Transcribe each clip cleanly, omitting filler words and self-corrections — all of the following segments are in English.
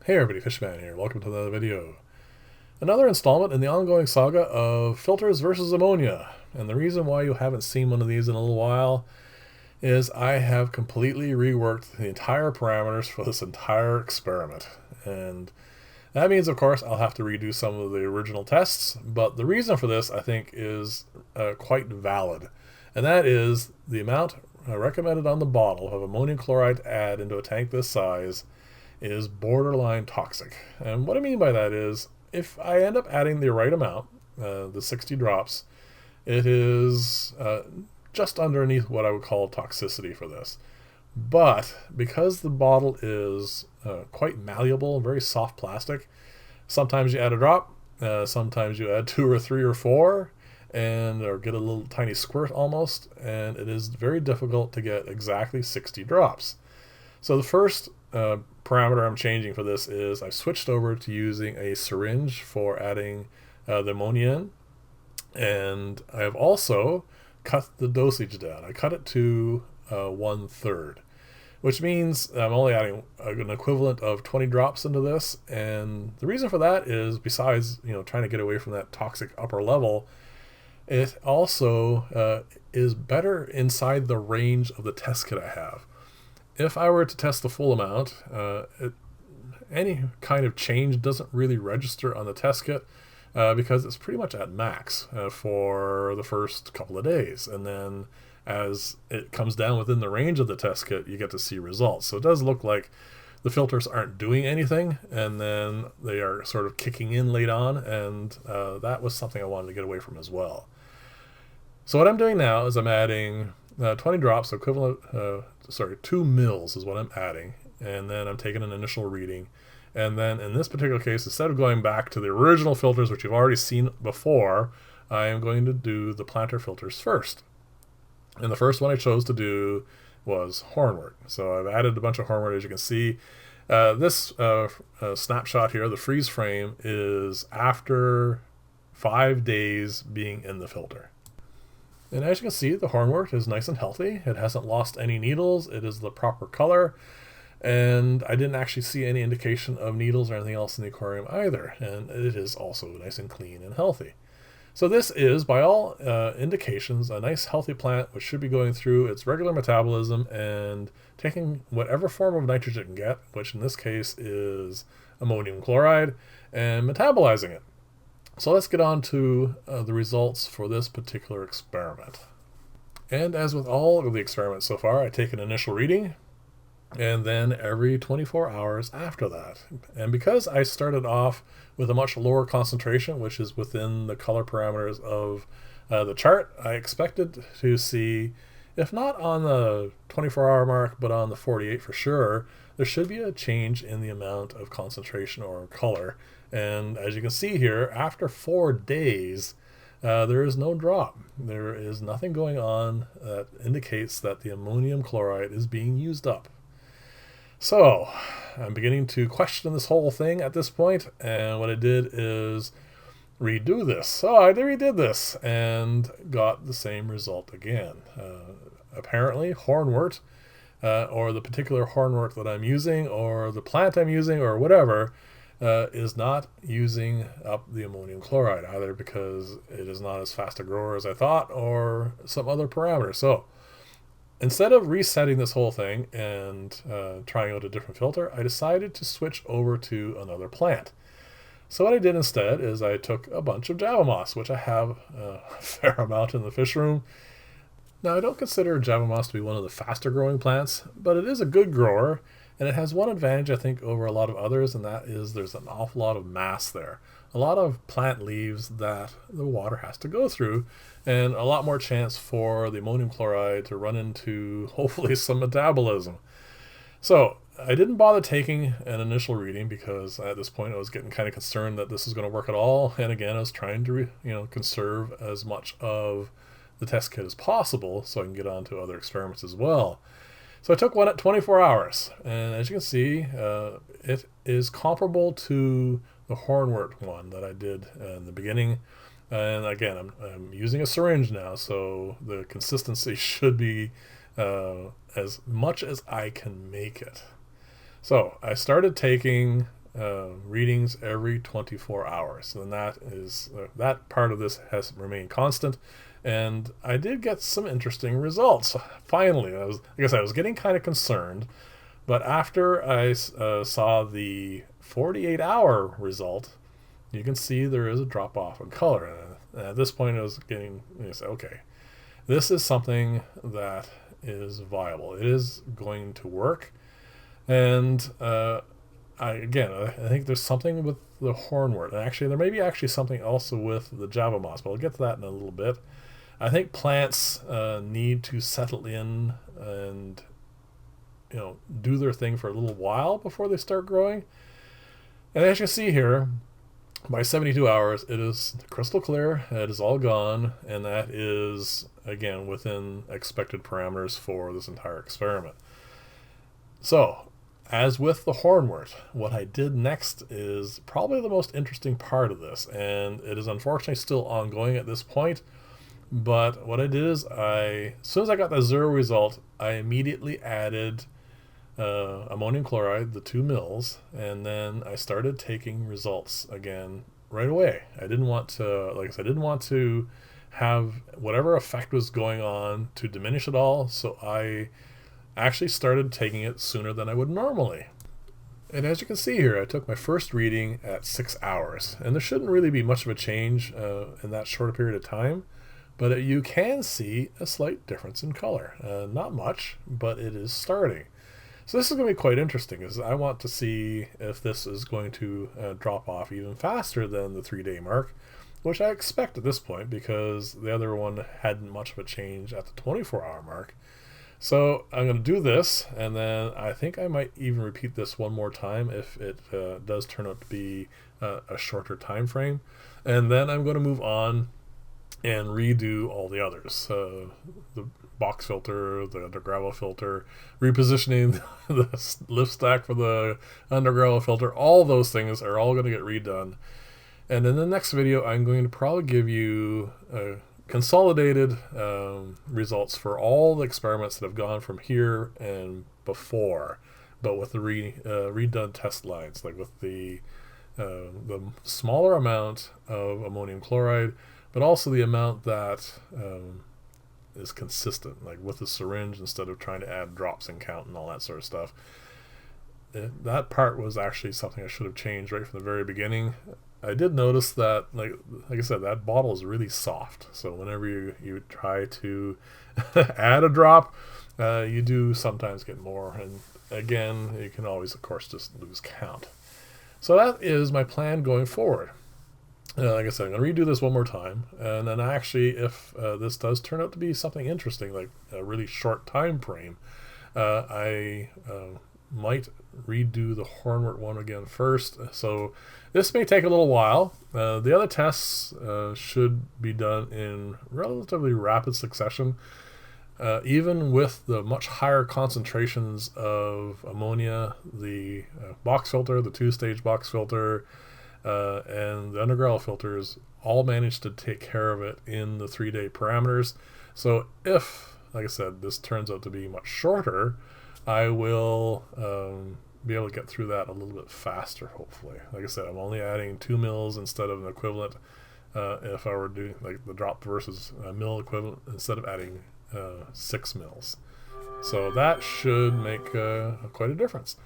Hey everybody, Fishman here. Welcome to another video. Another installment in the ongoing saga of filters versus ammonia. And the reason why you haven't seen one of these in a little while is I have completely reworked the entire parameters for this entire experiment. And that means, of course, I'll have to redo some of the original tests, but the reason for this, I think, is quite valid. And that is the amount recommended on the bottle of ammonium chloride to add into a tank this size is borderline toxic. And what I mean by that is, if I end up adding the right amount, the 60 drops, it is just underneath what I would call toxicity for this. But because the bottle is quite malleable, very soft plastic, sometimes you add a drop, sometimes you add 2 or 3 or 4, or get a little tiny squirt almost, and it is very difficult to get exactly 60 drops. So the first parameter I'm changing for this is I've switched over to using a syringe for adding the ammonia in, and I've also cut the dosage down. I cut it to 1/3, which means I'm only adding an equivalent of 20 drops into this. And the reason for that is, besides trying to get away from that toxic upper level, it also is better inside the range of the test kit I have. If I were to test the full amount, any kind of change doesn't really register on the test kit because it's pretty much at max for the first couple of days. And then as it comes down within the range of the test kit, you get to see results. So it does look like the filters aren't doing anything, and then they are sort of kicking in late on, and that was something I wanted to get away from as well. So what I'm doing now is I'm adding 20 drops, equivalent, 2 mils is what I'm adding, and then I'm taking an initial reading. And then in this particular case, instead of going back to the original filters, which you've already seen before, I am going to do the planter filters first. And the first one I chose to do was hornwort. So I've added a bunch of hornwort, as you can see. This snapshot here, the freeze frame, is after 5 days being in the filter. And as you can see, the hornwort is nice and healthy. It hasn't lost any needles. It is the proper color. And I didn't actually see any indication of needles or anything else in the aquarium either. And it is also nice and clean and healthy. So this is, by all indications, a nice healthy plant which should be going through its regular metabolism and taking whatever form of nitrogen it can get, which in this case is ammonium chloride, and metabolizing it. So let's get on to the results for this particular experiment. And as with all of the experiments so far, I take an initial reading, and then every 24 hours after that. And because I started off with a much lower concentration, which is within the color parameters of the chart, I expected to see, if not on the 24-hour mark, but on the 48 for sure, there should be a change in the amount of concentration or color. And as you can see here, after 4 days, there is no drop. There is nothing going on that indicates that the ammonium chloride is being used up. So I'm beginning to question this whole thing at this point, and what I did is redo this. So I redid this and got the same result again. Apparently hornwort, or the particular hornwort that I'm using, or the plant I'm using, or whatever, is not using up the ammonium chloride, either because it is not as fast a grower as I thought, or some other parameter. So instead of resetting this whole thing and trying out a different filter, I decided to switch over to another plant. So what I did instead is I took a bunch of Java moss, which I have a fair amount in the fish room. Now, I don't consider Java moss to be one of the faster growing plants, but it is a good grower, and it has one advantage, I think, over a lot of others, and that is there's an awful lot of mass there. A lot of plant leaves that the water has to go through, and a lot more chance for the ammonium chloride to run into, hopefully, some metabolism. So I didn't bother taking an initial reading because at this point I was getting kind of concerned that this is going to work at all. And again, I was trying to conserve as much of the test kit as possible so I can get on to other experiments as well. So I took one at 24 hours, and as you can see, it is comparable to the hornwort one that I did in the beginning. And again, I'm using a syringe now, so the consistency should be as much as I can make it. So I started taking readings every 24 hours. And that is that part of this has remained constant. And I did get some interesting results. Finally, I was getting kind of concerned, but after I saw the 48-hour result, you can see there is a drop off in color. And at this point, I was getting, say, okay, this is something that is viable. It is going to work. And I think there's something with the hornwort. And actually, there may be something also with the Java moss, but I'll get to that in a little bit. I think plants need to settle in and do their thing for a little while before they start growing. And as you can see here, by 72 hours, it is crystal clear. It is all gone, and that is, again, within expected parameters for this entire experiment. So, as with the hornwort, what I did next is probably the most interesting part of this, and it is unfortunately still ongoing at this point. But what I did is, as soon as I got the 0 result, I immediately added ammonium chloride, the 2 mils, and then I started taking results again right away. I didn't want to, like I said, I didn't want to have whatever effect was going on to diminish it all, so I actually started taking it sooner than I would normally. And as you can see here, I took my first reading at 6 hours, and there shouldn't really be much of a change in that short a period of time, but you can see a slight difference in color. Not much, but it is starting. So this is going to be quite interesting, because I want to see if this is going to drop off even faster than the 3-day mark, which I expect at this point, because the other one hadn't much of a change at the 24-hour mark. So I'm going to do this, and then I think I might even repeat this one more time if it does turn out to be a shorter time frame. And then I'm going to move on and redo all the others. The box filter, the under gravel filter, repositioning the lift stack for the under gravel filter, all those things are all going to get redone. And in the next video, I'm going to probably give you consolidated results for all the experiments that have gone from here and before, but with the redone test lines, like with the smaller amount of ammonium chloride, but also the amount that is consistent, like with the syringe instead of trying to add drops and count and all that sort of stuff. That part was actually something I should have changed right from the very beginning. I did notice that, like I said, that bottle is really soft. So whenever you try to add a drop, you do sometimes get more. And again, you can always, of course, just lose count. So that is my plan going forward. Like I said, I'm going to redo this one more time. And then actually, if this does turn out to be something interesting, like a really short time frame, I might redo the hornwort one again first. So this may take a little while. The other tests should be done in relatively rapid succession. Even with the much higher concentrations of ammonia, the box filter, the 2-stage box filter, and the undergravel filters all managed to take care of it in the 3-day parameters. So if, like I said, this turns out to be much shorter, I will be able to get through that a little bit faster, hopefully. Like I said, I'm only adding 2 mils instead of an equivalent. If I were doing like the drop versus a mil equivalent, instead of adding 6 mils. So that should make quite a difference.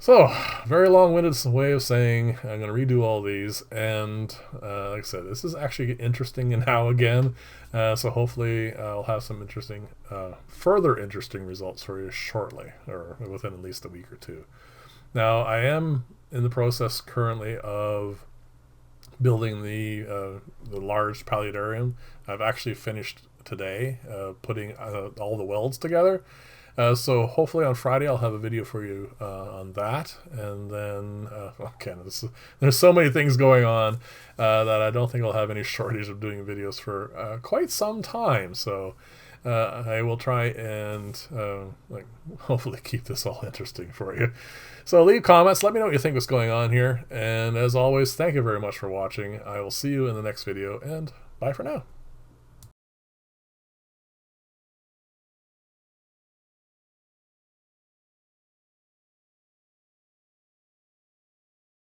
So, very long-winded way of saying I'm going to redo all these, and like I said, this is actually interesting now again, so hopefully I'll have some interesting, further interesting results for you shortly, or within at least a week or two. Now, I am in the process currently of building the large paludarium. I've actually finished today putting all the welds together. So hopefully on Friday I'll have a video for you on that, and then again, there's so many things going on that I don't think I'll have any shortage of doing videos for quite some time. So I will try and hopefully keep this all interesting for you. So leave comments, let me know what you think was going on here, and as always, thank you very much for watching. I will see you in the next video, and bye for now.